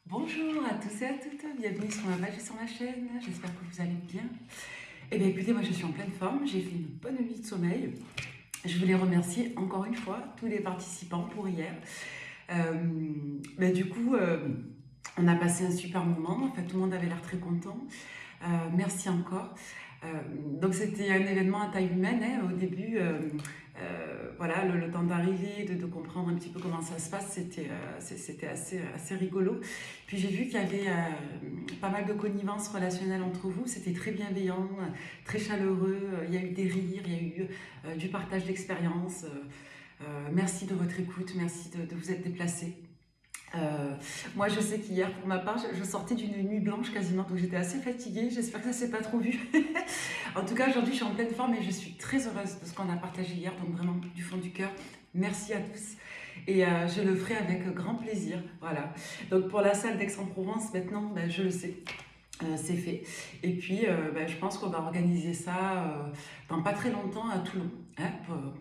Bonjour à tous et à toutes, bienvenue sur ma page et sur ma chaîne, j'espère que vous allez bien. Eh bien écoutez, moi je suis en pleine forme, j'ai fait une bonne nuit de sommeil. Je voulais remercier encore une fois tous les participants pour hier. Du coup, on a passé un super moment, en fait tout le monde avait l'air très content. Merci encore. Euh, donc c'était un événement à taille humaine hein, au début. Voilà, le temps d'arriver, de comprendre un petit peu comment ça se passe, c'était assez rigolo. Puis j'ai vu qu'il y avait pas mal de connivence relationnelle entre vous, c'était très bienveillant, très chaleureux, il y a eu des rires, il y a eu du partage d'expérience. Merci de votre écoute, merci de vous être déplacés. Euh, Moi, je sais qu'hier, pour ma part, je sortais d'une nuit blanche quasiment, donc j'étais assez fatiguée. J'espère que ça s'est pas trop vu. En tout cas, aujourd'hui, je suis en pleine forme et je suis très heureuse de ce qu'on a partagé hier, donc vraiment du fond du cœur. Merci à tous. Et je le ferai avec grand plaisir. Voilà. Donc pour la salle d'Aix-en-Provence, maintenant, ben, je le sais. C'est fait. Et puis, je pense qu'on va organiser ça dans pas très longtemps à Toulon, hein,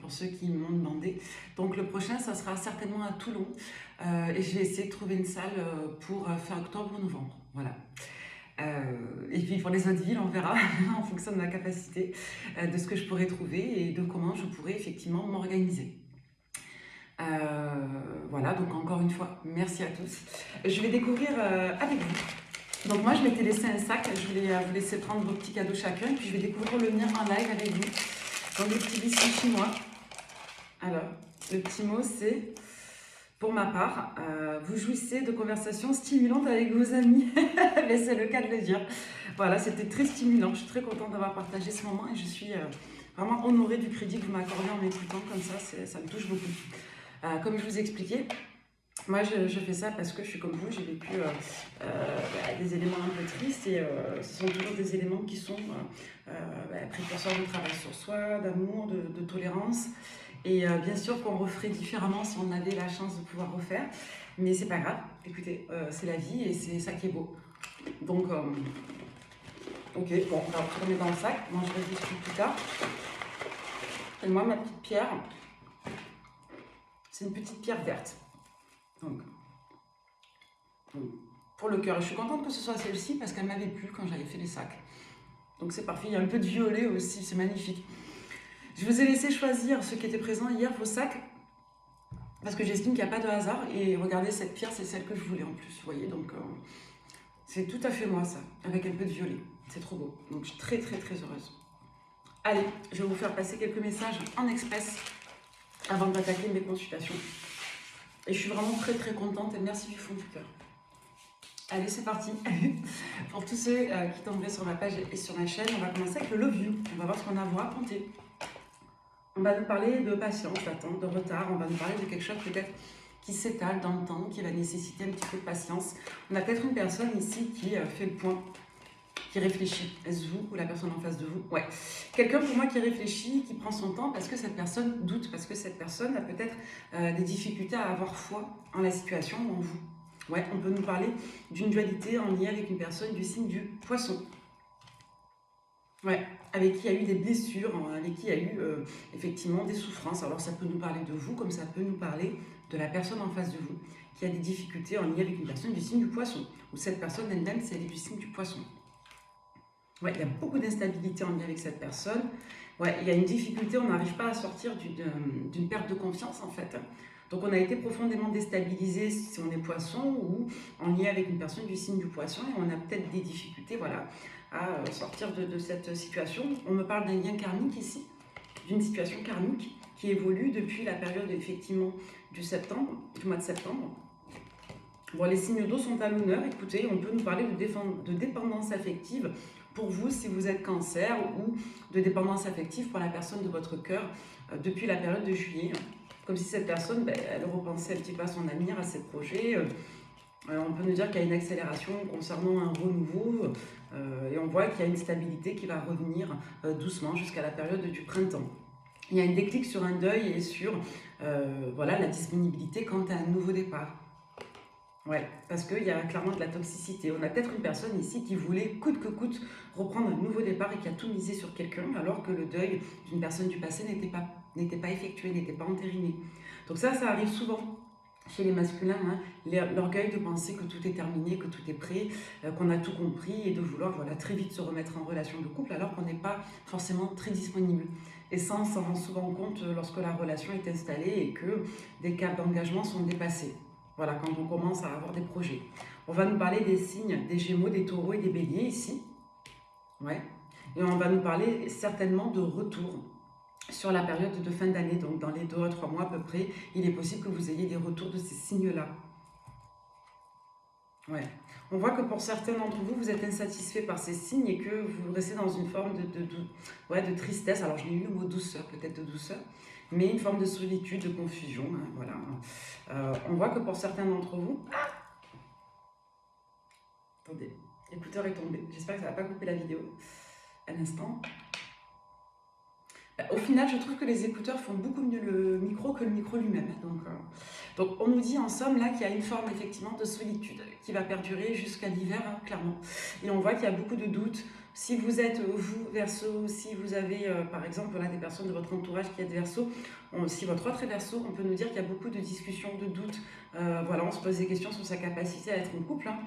pour ceux qui m'ont demandé. Donc, le prochain, ça sera certainement à Toulon. Et je vais essayer de trouver une salle pour fin octobre ou novembre. Voilà. Et puis, pour les autres villes, on verra en fonction de ma capacité, de ce que je pourrais trouver et de comment je pourrais effectivement m'organiser. Voilà, donc encore une fois, merci à tous. Je vais découvrir avec vous. Donc moi, je m'étais laissé un sac, je voulais vous laisser prendre vos petits cadeaux chacun, puis je vais découvrir le mien en live avec vous. Donc des petits biscuits chinois. Alors, le petit mot c'est, pour ma part, vous jouissez de conversations stimulantes avec vos amis. Mais c'est le cas de le dire. Voilà, c'était très stimulant, je suis très contente d'avoir partagé ce moment et je suis vraiment honorée du crédit que vous m'accordez en m'écoutant comme ça me touche beaucoup. Comme je vous expliquais, moi, je fais ça parce que je suis comme vous, j'ai vécu des éléments un peu tristes et ce sont toujours des éléments qui sont précurseurs de travail sur soi, d'amour, de tolérance. Et bien sûr qu'on referait différemment si on avait la chance de pouvoir refaire, mais c'est pas grave. Écoutez, c'est la vie et c'est ça qui est beau. Donc, ok, bon, on va retourner dans le sac. Moi, je rediscute plus tard. Et moi, ma petite pierre, c'est une petite pierre verte. Donc, pour le cœur. Je suis contente que ce soit celle-ci parce qu'elle m'avait plu quand j'avais fait les sacs. Donc c'est parfait. Il y a un peu de violet aussi, c'est magnifique. Je vous ai laissé choisir ceux qui étaient présents hier vos sacs parce que j'estime qu'il n'y a pas de hasard. Et regardez, cette pierre, c'est celle que je voulais en plus. Vous voyez, donc c'est tout à fait moi ça, avec un peu de violet. C'est trop beau. Donc je suis très très très heureuse. Allez, je vais vous faire passer quelques messages en express avant d'attaquer mes consultations. Et je suis vraiment très très contente et merci du fond du cœur. Allez, c'est parti. Pour tous ceux qui tomberaient sur ma page et sur ma chaîne, on va commencer avec le Love You. On va voir ce qu'on a à vous raconter. On va nous parler de patience, d'attente, de retard. On va nous parler de quelque chose peut-être qui s'étale dans le temps, qui va nécessiter un petit peu de patience. On a peut-être une personne ici qui fait le point, qui réfléchit. Est-ce vous ou la personne en face de vous? Ouais. Quelqu'un pour moi qui réfléchit, qui prend son temps parce que cette personne doute, parce que cette personne a peut-être des difficultés à avoir foi en la situation ou en vous. Ouais, on peut nous parler d'une dualité en lien avec une personne du signe du poisson. Ouais, avec qui il y a eu des blessures, avec qui il y a eu effectivement des souffrances. Alors ça peut nous parler de vous, comme ça peut nous parler de la personne en face de vous, qui a des difficultés en lien avec une personne du signe du poisson. Ou cette personne elle-même, si elle est du signe du poisson. Ouais, il y a beaucoup d'instabilité en lien avec cette personne. Ouais, il y a une difficulté, on n'arrive pas à sortir d'une perte de confiance en fait. Donc on a été profondément déstabilisé si on est poisson ou en lien avec une personne du signe du poisson et on a peut-être des difficultés voilà, à sortir de cette situation. On me parle d'un lien karmique ici, d'une situation karmique qui évolue depuis la période effectivement du mois de septembre. Bon, les signes d'eau sont à l'honneur. Écoutez, on peut nous parler de dépendance affective pour vous si vous êtes cancer ou de dépendance affective pour la personne de votre cœur depuis la période de juillet. Comme si cette personne, elle repensait un petit peu à son avenir, à ses projets. On peut nous dire qu'il y a une accélération concernant un renouveau et on voit qu'il y a une stabilité qui va revenir doucement jusqu'à la période du printemps. Il y a un déclic sur un deuil et sur voilà, la disponibilité quant à un nouveau départ. Ouais, parce qu'il y a clairement de la toxicité. On a peut-être une personne ici qui voulait coûte que coûte reprendre un nouveau départ et qui a tout misé sur quelqu'un alors que le deuil d'une personne du passé n'était pas effectué, n'était pas entériné. Donc ça arrive souvent chez les masculins, hein, l'orgueil de penser que tout est terminé, que tout est prêt, qu'on a tout compris et de vouloir voilà, très vite se remettre en relation de couple alors qu'on n'est pas forcément très disponible. Et ça, on s'en rend souvent compte lorsque la relation est installée et que des caps d'engagement sont dépassés. Voilà, quand on commence à avoir des projets. On va nous parler des signes, des Gémeaux, des Taureaux et des Béliers ici. Ouais. Et on va nous parler certainement de retour sur la période de fin d'année, donc dans les 2 à 3 mois à peu près, il est possible que vous ayez des retours de ces signes-là. Ouais. On voit que pour certains d'entre vous, vous êtes insatisfait par ces signes et que vous restez dans une forme de tristesse. Alors, je l'ai eu le mot douceur, peut-être de douceur, mais une forme de solitude, de confusion. Hein, voilà. On voit que pour certains d'entre vous... Ah, attendez, l'écouteur est tombé. J'espère que ça ne va pas couper la vidéo. Un instant. Au final, je trouve que les écouteurs font beaucoup mieux le micro que le micro lui-même. Donc, on nous dit en somme là qu'il y a une forme effectivement de solitude qui va perdurer jusqu'à l'hiver, hein, clairement. Et on voit qu'il y a beaucoup de doutes. Si vous êtes vous, Verseau, si vous avez par exemple là, des personnes de votre entourage qui êtes Verseau, si votre autre est Verseau, on peut nous dire qu'il y a beaucoup de discussions, de doutes. Voilà, on se pose des questions sur sa capacité à être en couple. Hein.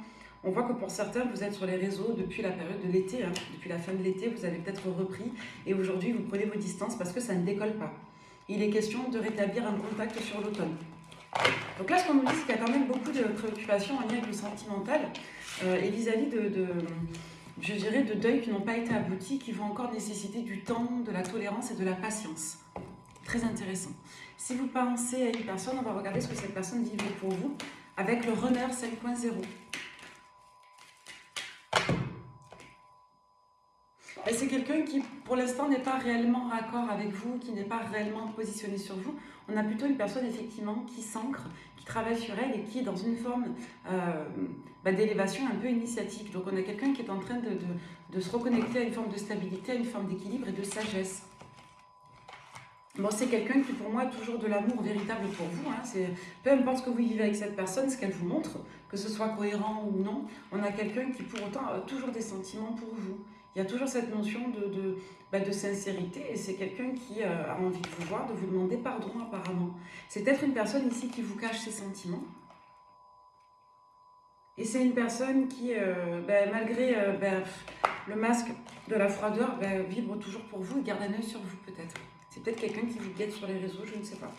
On voit que pour certains, vous êtes sur les réseaux depuis la période de l'été, hein, depuis la fin de l'été, vous avez peut-être repris et aujourd'hui vous prenez vos distances parce que ça ne décolle pas. Il est question de rétablir un contact sur l'automne. Donc là, ce qu'on nous dit, c'est qu'il y a quand même beaucoup de préoccupations en lien avec le sentimental et vis-à-vis je dirais, de deuils qui n'ont pas été aboutis, qui vont encore nécessiter du temps, de la tolérance et de la patience. Très intéressant. Si vous pensez à une personne, on va regarder ce que cette personne vivait pour vous avec le runner 5.0. C'est quelqu'un qui, pour l'instant, n'est pas réellement raccord avec vous, qui n'est pas réellement positionné sur vous. On a plutôt une personne, effectivement, qui s'ancre, qui travaille sur elle et qui est dans une forme d'élévation un peu initiatique. Donc, on a quelqu'un qui est en train de se reconnecter à une forme de stabilité, à une forme d'équilibre et de sagesse. Bon, c'est quelqu'un qui, pour moi, a toujours de l'amour véritable pour vous. Hein. Peu importe ce que vous vivez avec cette personne, ce qu'elle vous montre, que ce soit cohérent ou non, on a quelqu'un qui, pour autant, a toujours des sentiments pour vous. Il y a toujours cette notion de sincérité et c'est quelqu'un qui a envie de vous voir, de vous demander pardon apparemment. C'est peut-être une personne ici qui vous cache ses sentiments. Et c'est une personne qui, malgré le masque de la froideur, vibre toujours pour vous et garde un œil sur vous peut-être. C'est peut-être quelqu'un qui vous guette sur les réseaux, je ne sais pas.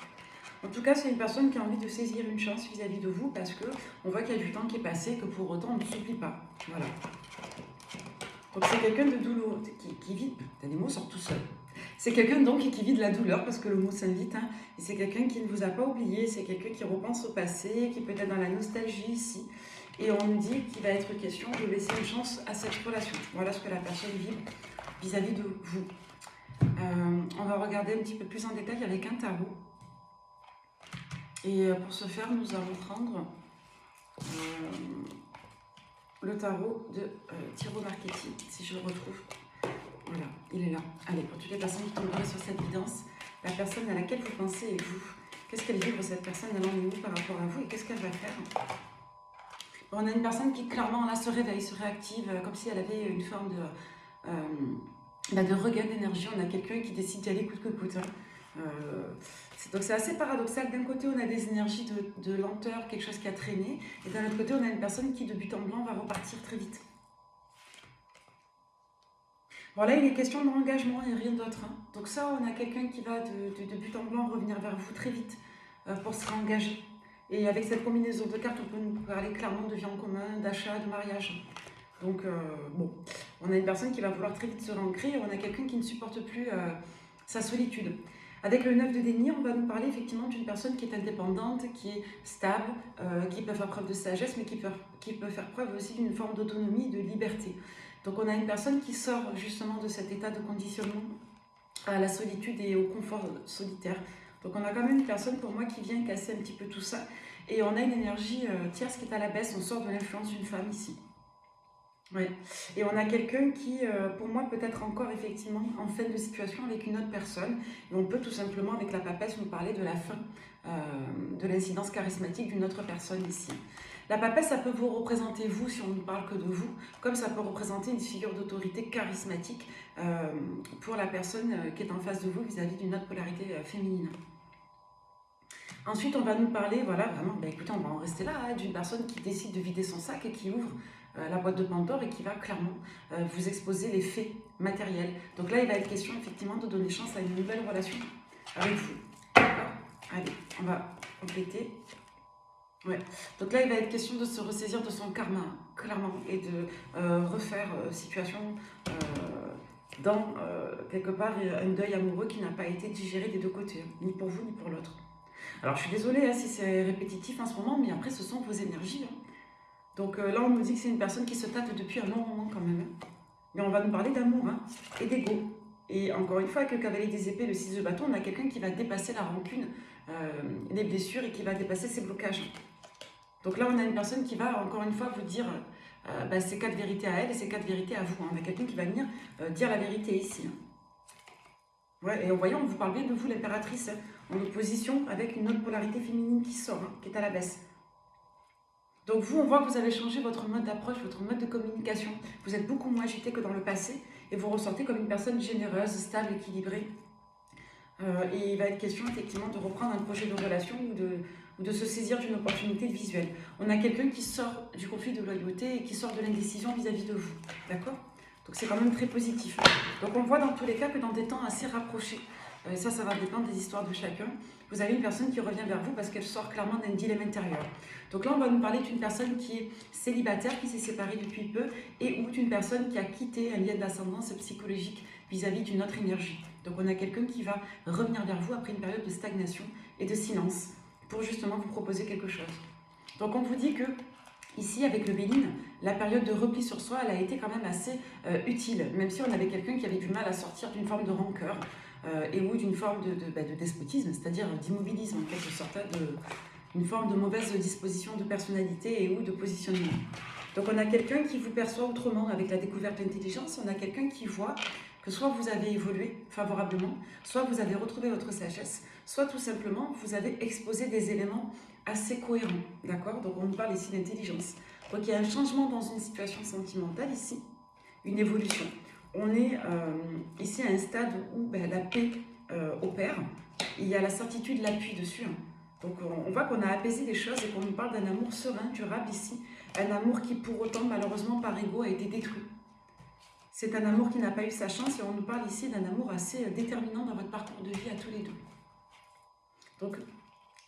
En tout cas, c'est une personne qui a envie de saisir une chance vis-à-vis de vous parce qu'on voit qu'il y a du temps qui est passé et que pour autant on ne s'oublie pas. Voilà. Donc c'est quelqu'un de douloureux, qui vit, les mots sortent tout seuls. C'est quelqu'un donc qui vit de la douleur parce que le mot s'invite. Hein, et c'est quelqu'un qui ne vous a pas oublié, c'est quelqu'un qui repense au passé, qui peut être dans la nostalgie ici. Et on nous dit qu'il va être question de laisser une chance à cette relation. Voilà ce que la personne vit vis-à-vis de vous. On va regarder un petit peu plus en détail avec un tarot. Et pour ce faire, nous allons prendre le tarot de Tarot Marketing, si je le retrouve. Voilà, il est là. Allez, pour toutes les personnes qui tomberaient sur cette guidance, la personne à laquelle vous pensez et vous, qu'est-ce qu'elle vit pour cette personne allant de vous par rapport à vous et qu'est-ce qu'elle va faire? On a une personne qui clairement là se réveille, se réactive, comme si elle avait une forme de regain d'énergie. On a quelqu'un qui décide d'y aller coûte que coûte. Hein. Donc c'est assez paradoxal. D'un côté, on a des énergies de lenteur, quelque chose qui a traîné, et d'un autre côté, on a une personne qui, de but en blanc, va repartir très vite. Bon, là, il est question d'engagement et rien d'autre. Hein. Donc ça, on a quelqu'un qui va de but en blanc revenir vers vous très vite pour se réengager. Et avec cette combinaison de cartes, on peut nous parler clairement de vie en commun, d'achat, de mariage. Donc, bon, on a une personne qui va vouloir très vite se réancrer et on a quelqu'un qui ne supporte plus sa solitude. Avec le 9 de denier, on va nous parler effectivement d'une personne qui est indépendante, qui est stable, qui peut faire preuve de sagesse, mais qui peut faire preuve aussi d'une forme d'autonomie et de liberté. Donc on a une personne qui sort justement de cet état de conditionnement à la solitude et au confort solitaire. Donc on a quand même une personne pour moi qui vient casser un petit peu tout ça. Et on a une énergie tierce qui est à la baisse, on sort de l'influence d'une femme ici. Ouais. Et on a quelqu'un qui, pour moi, peut être encore effectivement en fin de situation avec une autre personne. Et on peut tout simplement, avec la papesse, nous parler de la fin de l'incidence charismatique d'une autre personne ici. La papesse, ça peut vous représenter vous, si on ne parle que de vous, comme ça peut représenter une figure d'autorité charismatique pour la personne qui est en face de vous vis-à-vis d'une autre polarité féminine. Ensuite, on va nous parler, voilà, vraiment, ben, écoutez, on va en rester là, hein, d'une personne qui décide de vider son sac et qui ouvre la boîte de Pandore et qui va clairement vous exposer les faits matériels. Donc là, il va être question effectivement de donner chance à une nouvelle relation avec vous. D'accord? Allez, on va compléter. Ouais. Donc là, il va être question de se ressaisir de son karma, clairement, et de refaire situation dans, quelque part, un deuil amoureux qui n'a pas été digéré des deux côtés, hein, ni pour vous, ni pour l'autre. Alors, je suis désolée hein, si c'est répétitif en ce moment, mais après, ce sont vos énergies. Hein. Donc là, on nous dit que c'est une personne qui se tâte depuis un long moment quand même. Hein. Mais on va nous parler d'amour hein, et d'ego. Et encore une fois, avec le cavalier des épées, le 6 de bâton, on a quelqu'un qui va dépasser la rancune, les blessures et qui va dépasser ses blocages. Donc là, on a une personne qui va, encore une fois, vous dire ses 4 vérités à elle et ses 4 vérités à vous. Hein. On a quelqu'un qui va venir dire la vérité ici. Hein. Ouais, et en voyant, on vous parle bien de vous, l'impératrice, hein, en opposition avec une autre polarité féminine qui sort, hein, qui est à la baisse. Donc vous, on voit que vous avez changé votre mode d'approche, votre mode de communication. Vous êtes beaucoup moins agité que dans le passé et vous ressortez comme une personne généreuse, stable, équilibrée. Et il va être question effectivement de reprendre un projet de relation ou de se saisir d'une opportunité visuelle. On a quelqu'un qui sort du conflit de loyauté et qui sort de l'indécision vis-à-vis de vous. D'accord? Donc c'est quand même très positif. Donc on voit dans tous les cas que dans des temps assez rapprochés, ça va dépendre des histoires de chacun, vous avez une personne qui revient vers vous parce qu'elle sort clairement d'un dilemme intérieur. Donc là on va nous parler d'une personne qui est célibataire, qui s'est séparée depuis peu, et ou d'une personne qui a quitté un lien d'ascendance psychologique vis-à-vis d'une autre énergie. Donc on a quelqu'un qui va revenir vers vous après une période de stagnation et de silence pour justement vous proposer quelque chose. Donc on vous dit que ici avec le Béline, la période de repli sur soi, elle a été quand même assez utile, même si on avait quelqu'un qui avait du mal à sortir d'une forme de rancœur et ou d'une forme de despotisme, c'est-à-dire d'immobilisme en quelque sorte, une forme de mauvaise disposition de personnalité et ou de positionnement. Donc on a quelqu'un qui vous perçoit autrement avec la découverte de l'intelligence, on a quelqu'un qui voit que soit vous avez évolué favorablement, soit vous avez retrouvé votre sagesse, soit tout simplement vous avez exposé des éléments assez cohérents, d'accord? Donc on nous parle ici d'intelligence. Donc il y a un changement dans une situation sentimentale ici, une évolution. On est ici à un stade où la paix opère, il y a la certitude, l'appui dessus. Hein. Donc on voit qu'on a apaisé les choses et qu'on nous parle d'un amour serein, durable ici, un amour qui pour autant malheureusement par ego a été détruit. C'est un amour qui n'a pas eu sa chance et on nous parle ici d'un amour assez déterminant dans votre parcours de vie à tous les deux. Donc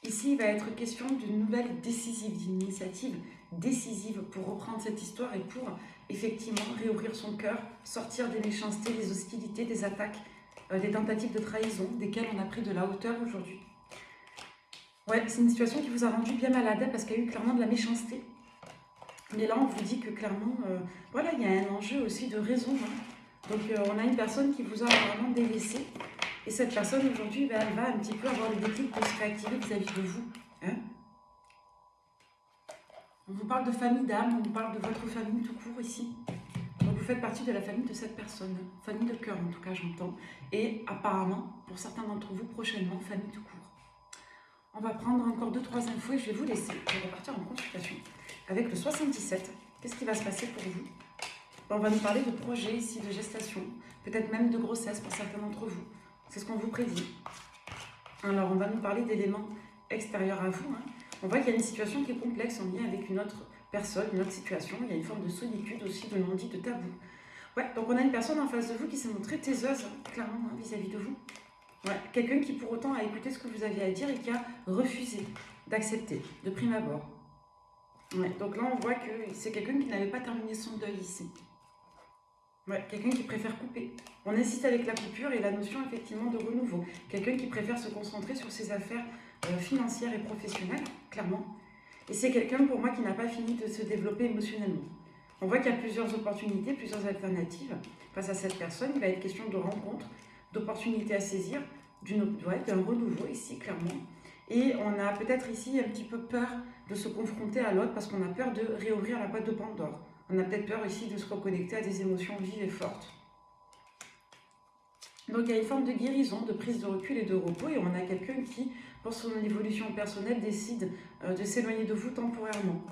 ici, il va être question d'une nouvelle décisive, d'une initiative décisive pour reprendre cette histoire et pour effectivement réouvrir son cœur, sortir des méchancetés, des hostilités, des attaques, des tentatives de trahison, desquelles on a pris de la hauteur aujourd'hui. Ouais, c'est une situation qui vous a rendu bien malade parce qu'il y a eu clairement de la méchanceté. Mais là, on vous dit que clairement, voilà, il y a un enjeu aussi de raison. Hein. Donc, on a une personne qui vous a vraiment délaissé. Et cette personne, aujourd'hui, elle va un petit peu avoir le déclic de se réactiver vis-à-vis de vous. Hein. On vous parle de famille d'âme, on vous parle de votre famille tout court ici. Donc, vous faites partie de la famille de cette personne. Famille de cœur, en tout cas, j'entends. Et apparemment, pour certains d'entre vous, prochainement, famille tout court. On va prendre encore 2-3 infos et je vais vous laisser. Je vais repartir en consultation. Avec le 77, qu'est-ce qui va se passer pour vous? On va nous parler de projets ici, de gestation, peut-être même de grossesse pour certains d'entre vous. C'est ce qu'on vous prédit. Alors, on va nous parler d'éléments extérieurs à vous. Hein. On voit qu'il y a une situation qui est complexe en lien avec une autre personne, une autre situation. Il y a une forme de solitude aussi, de non-dit, de tabou. Ouais, donc on a une personne en face de vous qui s'est montrée taiseuse, clairement, hein, vis-à-vis de vous. Ouais, quelqu'un qui pour autant a écouté ce que vous aviez à dire et qui a refusé d'accepter, de prime abord. Ouais, donc là, on voit que c'est quelqu'un qui n'avait pas terminé son deuil ici. Ouais, quelqu'un qui préfère couper. On insiste avec la coupure et la notion effectivement de renouveau. Quelqu'un qui préfère se concentrer sur ses affaires financières et professionnelles, clairement. Et c'est quelqu'un pour moi qui n'a pas fini de se développer émotionnellement. On voit qu'il y a plusieurs opportunités, plusieurs alternatives face à cette personne. Il va être question de rencontres, d'opportunités à saisir, d'un renouveau ici, clairement. Et on a peut-être ici un petit peu peur de se confronter à l'autre parce qu'on a peur de réouvrir la boîte de Pandore. On a peut-être peur ici de se reconnecter à des émotions vives et fortes. Donc il y a une forme de guérison, de prise de recul et de repos. Et on a quelqu'un qui, pour son évolution personnelle, décide de s'éloigner de vous temporairement.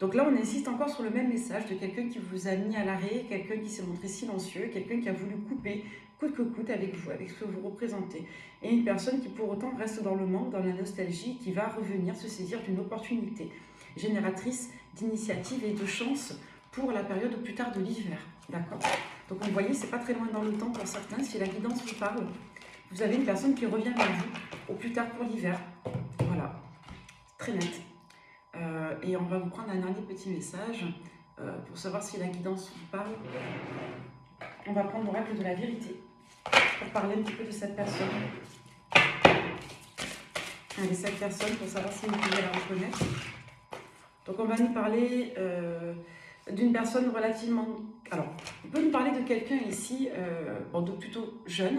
Donc là, on insiste encore sur le même message de quelqu'un qui vous a mis à l'arrêt, quelqu'un qui s'est montré silencieux, quelqu'un qui a voulu couper coûte que coûte avec vous, avec ce que vous représentez. Et une personne qui pour autant reste dans le manque, dans la nostalgie, qui va revenir se saisir d'une opportunité génératrice d'initiative et de chance pour la période au plus tard de l'hiver. D'accord? Donc vous voyez, c'est pas très loin dans le temps pour certains. Si la guidance vous parle, vous avez une personne qui revient vers vous au plus tard pour l'hiver. Voilà, très net. Et on va vous prendre un dernier petit message pour savoir si la guidance vous parle. On va prendre l'oracle de la vérité pour parler un petit peu de cette personne. Allez, cette personne pour savoir si vous pouvez la reconnaître. Donc on va nous parler d'une personne relativement... Alors, on peut nous parler de quelqu'un ici, de plutôt jeune,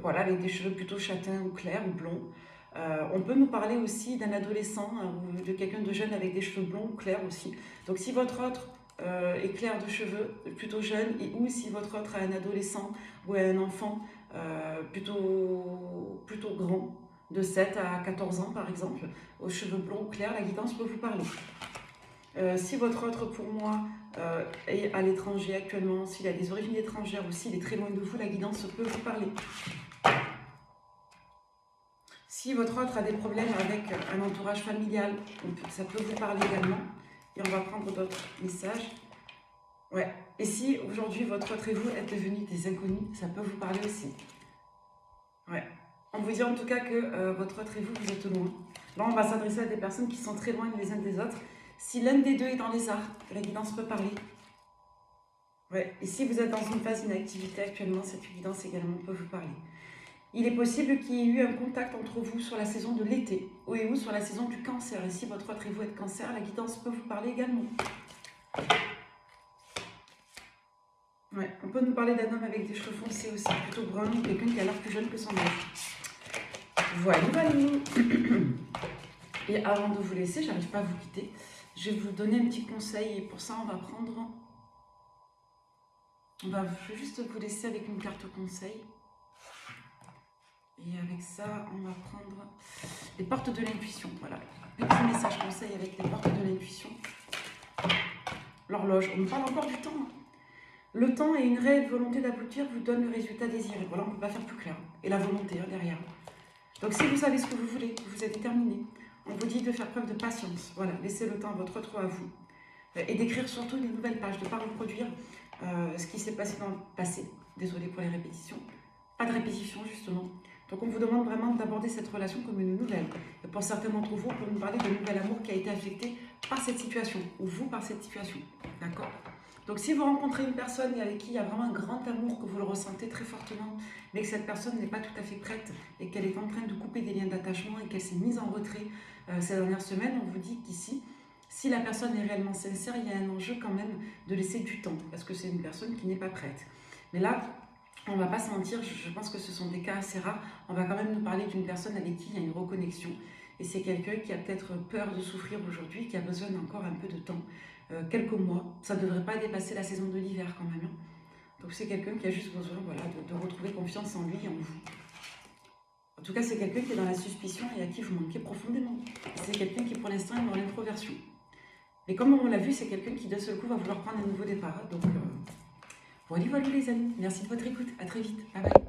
voilà, avec des cheveux plutôt châtains ou clairs ou blonds. On peut nous parler aussi d'un adolescent ou de quelqu'un de jeune avec des cheveux blonds ou clairs aussi. Donc si votre autre est clair de cheveux, plutôt jeune, ou si votre autre a un adolescent ou un enfant plutôt grand, de 7 à 14 ans par exemple, aux cheveux blonds ou clairs, la guidance peut vous parler. Si votre autre, pour moi, est à l'étranger actuellement, s'il a des origines étrangères ou s'il est très loin de vous, la guidance peut vous parler. Si votre autre a des problèmes avec un entourage familial, ça peut vous parler également. Et on va prendre d'autres messages. Ouais. Et si aujourd'hui votre autre et vous êtes devenus des inconnus, ça peut vous parler aussi. Ouais. On vous dit en tout cas que votre autre et vous êtes loin. Là, on va s'adresser à des personnes qui sont très loin les uns des autres. Si l'un des deux est dans les arts, la guidance peut parler. Ouais. Et si vous êtes dans une phase d'inactivité actuellement, cette guidance également peut vous parler. Il est possible qu'il y ait eu un contact entre vous sur la saison de l'été ou sur la saison du cancer. Et si votre autre et vous êtes cancer, la guidance peut vous parler également. Ouais. On peut nous parler d'un homme avec des cheveux foncés aussi, plutôt brun, ou quelqu'un qui a l'air plus jeune que son âge. Voilà. Et avant de vous laisser, j'arrive pas à vous quitter. Je vais vous donner un petit conseil et pour ça, je vais juste vous laisser avec une carte conseil. Et avec ça, on va prendre les portes de l'intuition. Voilà, petit message conseil avec les portes de l'intuition. L'horloge, on nous parle encore du temps. Le temps et une réelle volonté d'aboutir vous donnent le résultat désiré. Voilà, on ne peut pas faire plus clair. Et la volonté derrière. Donc si vous savez ce que vous voulez, que vous êtes déterminé, on vous dit de faire preuve de patience. Voilà, laissez le temps à votre autre, à vous. Et d'écrire surtout des nouvelles pages, de ne pas reproduire ce qui s'est passé dans le passé. Désolée pour les répétitions. Pas de répétition, justement. Donc on vous demande vraiment d'aborder cette relation comme une nouvelle. Et pour certains d'entre vous, on peut nous parler de nouvel amour qui a été affecté par cette situation, ou vous par cette situation. D'accord? Donc si vous rencontrez une personne avec qui il y a vraiment un grand amour, que vous le ressentez très fortement, mais que cette personne n'est pas tout à fait prête et qu'elle est en train de couper des liens d'attachement et qu'elle s'est mise en retrait ces dernières semaines, on vous dit qu'ici, si la personne est réellement sincère, il y a un enjeu quand même de laisser du temps, parce que c'est une personne qui n'est pas prête. Mais là, on ne va pas se mentir, je pense que ce sont des cas assez rares. On va quand même nous parler d'une personne avec qui il y a une reconnexion. Et c'est quelqu'un qui a peut-être peur de souffrir aujourd'hui, qui a besoin d'encore un peu de temps, quelques mois. Ça ne devrait pas dépasser la saison de l'hiver quand même. Donc c'est quelqu'un qui a juste besoin de retrouver confiance en lui et en vous. En tout cas, c'est quelqu'un qui est dans la suspicion et à qui vous manquez profondément. C'est quelqu'un qui pour l'instant est dans l'introversion. Mais comme on l'a vu, c'est quelqu'un qui d'un seul coup va vouloir prendre un nouveau départ. Donc... Voilà les amis, merci de votre écoute, à très vite, bye bye.